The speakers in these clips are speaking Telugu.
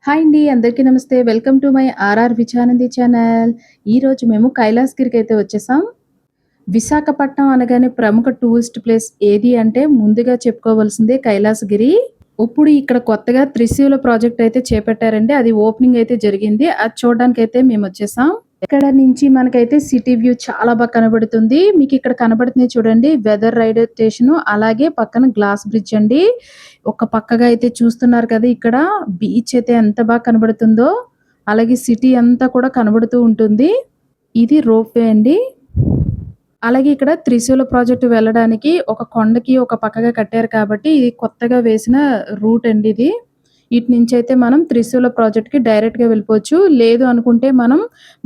హాయ్ అండి. అందరికీ నమస్తే. వెల్కమ్ టు మై ఆర్ఆర్ విచానంది ఛానల్. ఈరోజు మేము కైలాసగిరికైతే వచ్చేసాం. విశాఖపట్నం అనగానే ప్రముఖ టూరిస్ట్ ప్లేస్ ఏది అంటే ముందుగా చెప్పుకోవాల్సిందే కైలాసగిరి. ఇప్పుడు ఇక్కడ కొత్తగా త్రిశూల ప్రాజెక్ట్ అయితే చేపట్టారండి. అది ఓపెనింగ్ అయితే జరిగింది. అది చూడడానికైతే మేమొచ్చేసాం. ఇక్కడ నుంచి మనకైతే సిటీ వ్యూ చాలా బాగా కనబడుతుంది. మీకిక్కడ కనబడుతుంది చూడండి వెదర్ రైడర్ స్టేషను. అలాగే పక్కన గ్లాస్ బ్రిడ్జ్ అండి. ఒక పక్కగా అయితే చూస్తున్నారు కదా! ఇక్కడ బీచ్ అయితే ఎంత బాగా కనబడుతుందో. అలాగే సిటీ అంతా కూడా కనబడుతూ ఉంటుంది. ఇది రోప్‌వే అండి. అలాగే ఇక్కడ త్రిశూల ప్రాజెక్ట్ వెళ్ళడానికి ఒక కొండకి ఒక పక్కగా కట్టారు కాబట్టి ఇది కొత్తగా వేసిన రూట్ అండి ఇది. ఇటు నుంచైతే మనం త్రిశూల ప్రాజెక్ట్‌కి డైరెక్ట్‌గా వెళ్ళిపోవచ్చు. లేదు అనుకుంటే మనం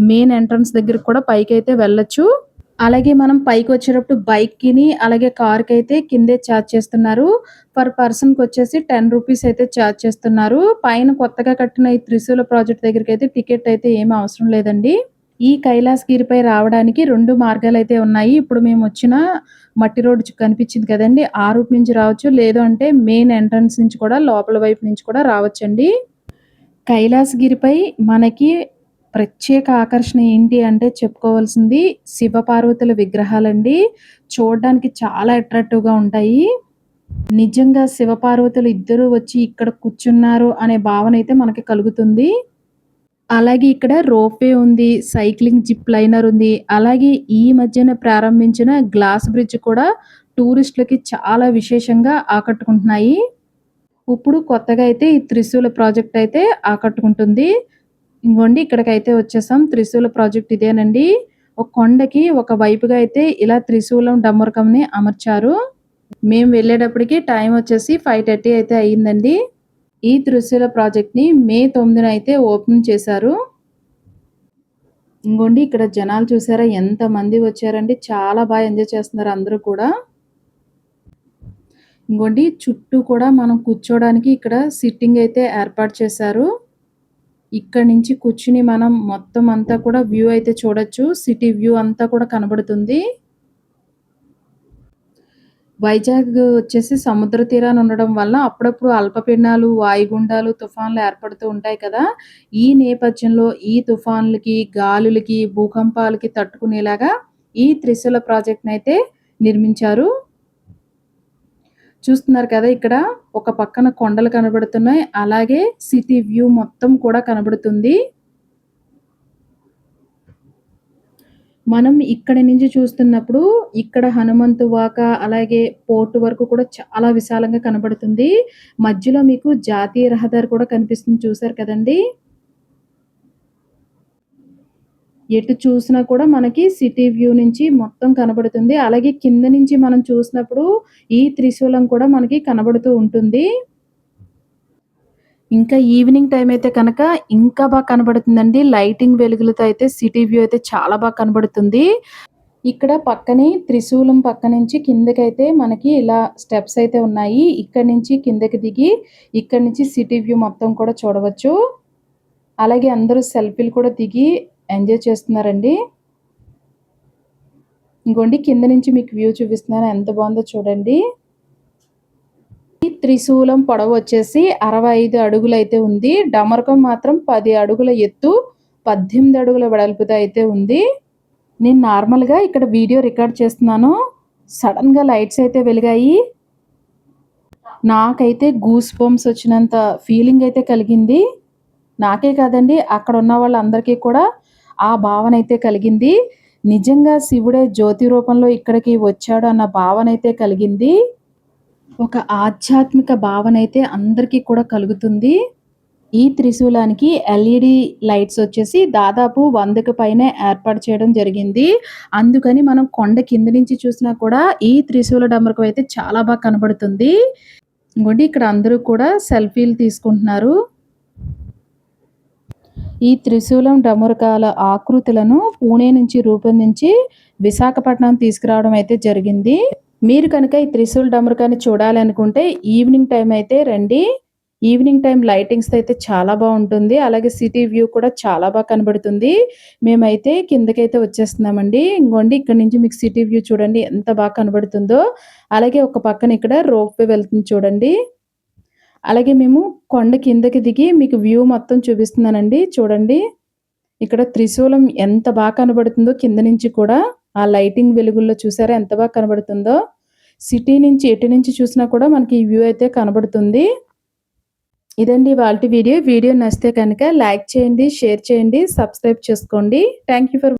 మెయిన్ ఎంట్రన్స్ దగ్గరికి కూడా పైకైతే వెళ్ళొచ్చు. అలాగే మనం పైకొచ్చేటప్పుడు బైక్‌కిని, అలాగే కార్‌కైతే కిందే చార్జ్ చేస్తున్నారు. పర్ పర్సన్‌కొచ్చేసి రూ. 10 అయితే చార్జ్ చేస్తున్నారు. పైన కొత్తగా కట్టిన ఈ త్రిశూల ప్రాజెక్ట్ దగ్గరికైతే టికెట్ అయితే ఏమి అవసరం లేదండి. ఈ కైలాసగిరిపై రావడానికి 2 మార్గాలైతే ఉన్నాయి. ఇప్పుడు మేమొచ్చిన మట్టి రోడ్ కనిపించింది కదండీ! ఆ రూట్ నుంచి రావచ్చు. లేదు అంటే మెయిన్ ఎంట్రన్స్ నుంచి కూడా లోపల వైపు నుంచి కూడా రావచ్చండి. కైలాసగిరిపై మనకి ప్రత్యేక ఆకర్షణ ఏంటి అంటే చెప్పుకోవాల్సింది శివపార్వతుల విగ్రహాలండి. చూడడానికి చాలా అట్రాక్టివ్‌గా ఉంటాయి. నిజంగా శివపార్వతులు ఇద్దరూ వచ్చి ఇక్కడ కూర్చున్నారు అనే భావన అయితే మనకి కలుగుతుంది. అలాగే ఇక్కడ రోప్‌వే ఉంది. సైక్లింగ్ జిప్ లైనర్ ఉంది. అలాగే ఈ మధ్యన ప్రారంభించిన గ్లాస్ బ్రిడ్జ్ కూడా టూరిస్ట్‌లకి చాలా విశేషంగా ఆకట్టుకుంటున్నాయి. ఇప్పుడు కొత్తగా అయితే ఈ త్రిశూల ప్రాజెక్ట్ అయితే ఆకట్టుకుంటుంది. ఇంగోండి ఇక్కడికైతే వచ్చేసాం. త్రిశూల ప్రాజెక్ట్ ఇదేనండి. ఒక కొండకి ఒక వైపుగా అయితే ఇలా త్రిశూలం డమరుకంని అమర్చారు. మేము వెళ్ళేటప్పటికి టైం వచ్చేసి 5:30 అయితే అయిందండి. ఈ త్రిశూల ప్రాజెక్ట్‌ని మే 9న అయితే ఓపెన్ చేశారు. ఇంగోండి ఇక్కడ జనాలు చూసారా ఎంతమంది వచ్చారండి. చాలా ఎంజాయ్ చేస్తున్నారు అందరూ కూడా. ఇంగోండి చుట్టూ కూడా మనం కూర్చోవడానికి ఇక్కడ సిట్టింగ్ అయితే ఏర్పాటు చేశారు. ఇక్కడి నుంచి కూర్చుని మనం మొత్తం అంతా కూడా వ్యూ అయితే చూడొచ్చు. సిటీ వ్యూ అంతా కూడా కనబడుతుంది. వైజాగ్ వచ్చేసి సముద్ర తీరాన ఉండడం వల్ల అప్పుడప్పుడు అల్పపీడనాలు, వాయుగుండాలు, తుఫాన్లు ఏర్పడుతూ ఉంటాయి కదా! ఈ నేపథ్యంలో ఈ తుఫాన్లకి, గాలులకి, భూకంపాలకి తట్టుకునేలాగా ఈ త్రిశూల ప్రాజెక్ట్‌నైతే నిర్మించారు. చూస్తున్నారు కదా! ఇక్కడ ఒక పక్కన కొండలు కనబడుతున్నాయి. అలాగే సిటీ వ్యూ మొత్తం కూడా కనబడుతుంది. మనం ఇక్కడి నుంచి చూస్తున్నప్పుడు ఇక్కడ హనుమంతు వాక, అలాగే పోర్ట్ వరకు కూడా చాలా విశాలంగా కనబడుతుంది. మధ్యలో మీకు జాతీయ రహదారి కూడా కనిపిస్తుంది చూసారు కదండీ! ఎటు చూసినా కూడా మనకి సిటీ వ్యూ నుంచి మొత్తం కనబడుతుంది. అలాగే కింద నుంచి మనం చూసినప్పుడు ఈ త్రిశూలం కూడా మనకి కనబడుతూ ఉంటుంది. ఇంకా ఈవినింగ్ టైమ్ అయితే కనుక ఇంకా బాగా కనబడుతుందండి. లైటింగ్ వెలుగులతో అయితే సిటీ వ్యూ అయితే చాలా బాగా కనబడుతుంది. ఇక్కడ పక్కనే త్రిశూలం పక్క నుంచి కిందకైతే మనకి ఇలా స్టెప్స్ అయితే ఉన్నాయి. ఇక్కడి నుంచి కిందకి దిగి ఇక్కడి నుంచి సిటీ వ్యూ మొత్తం కూడా చూడవచ్చు. అలాగే అందరూ సెల్ఫీలు కూడా దిగి ఎంజాయ్ చేస్తున్నారండి. ఇంగోండి కింద నుంచి మీకు వ్యూ చూపిస్తున్నాను. ఎంత బావుందో చూడండి. ఈ త్రిశూలం పొడవు వచ్చేసి 65 అడుగులైతే ఉంది. డమరుకం మాత్రం 10 అడుగుల ఎత్తు, 18 అడుగుల వెడల్పుతో అయితే ఉంది. నేను నార్మల్‌గా ఇక్కడ వీడియో రికార్డ్ చేస్తున్నాను. సడెన్‌గా లైట్స్ అయితే వెలిగాయి. నాకైతే గూస్ బంప్స్ వచ్చినంత ఫీలింగ్ అయితే కలిగింది. నాకే కాదండి అక్కడున్న వాళ్ళందరికీ కూడా ఆ భావన అయితే కలిగింది. నిజంగా శివుడే జ్యోతి రూపంలో ఇక్కడికి వచ్చాడు అన్న భావన అయితే కలిగింది. ఒక ఆధ్యాత్మిక భావన అయితే అందరికీ కూడా కలుగుతుంది. ఈ త్రిశూలానికి ఎల్ఈడీ లైట్స్ వచ్చేసి దాదాపు 100కి పైనే ఏర్పాటు చేయడం జరిగింది. అందుకని మనం కొండ కింద నుంచి చూసినా కూడా ఈ త్రిశూల డమరుకం అయితే చాలా బాగా కనబడుతుంది. ఇంకోండి ఇక్కడ అందరూ కూడా సెల్ఫీలు తీసుకుంటున్నారు. ఈ త్రిశూలం డమరుకాల ఆకృతులను పూణే నుంచి రూపొందించి విశాఖపట్నం తీసుకురావడం అయితే జరిగింది. మీరు కనుక ఈ త్రిశూల్ డమరుకాన్ని చూడాలనుకుంటే ఈవినింగ్ టైం అయితే రండి. ఈవినింగ్ టైం లైటింగ్స్‌తో అయితే చాలా బావుంటుంది. అలాగే సిటీ వ్యూ కూడా చాలా బాగా కనబడుతుంది. మేమైతే కిందకైతే వచ్చేస్తున్నామండి. ఇంగోండి ఇక్కడ నుంచి మీకు సిటీ వ్యూ చూడండి ఎంత బాగా కనబడుతుందో. అలాగే ఒక పక్కన ఇక్కడ రోప్‌వే వెళ్తుంది చూడండి. అలాగే మేము కొండ కిందకి దిగి మీకు వ్యూ మొత్తం చూపిస్తున్నానండి. చూడండి. ఇక్కడ త్రిశూలం ఎంత బాగా కనబడుతుందో కింద నుంచి కూడా. ఆ లైటింగ్ వెలుగుల్లో చూసారా ఎంత బాగా కనబడుతుందో. సిటీ నుంచి ఎటు నుంచి చూసినా కూడా మనకి ఈ వ్యూ అయితే కనబడుతుంది. ఇదండి ఇవాల్టి వీడియో. వీడియో నచ్చితే కనుక లైక్ చేయండి, షేర్ చేయండి, సబ్స్క్రైబ్ చేసుకోండి. Thank you for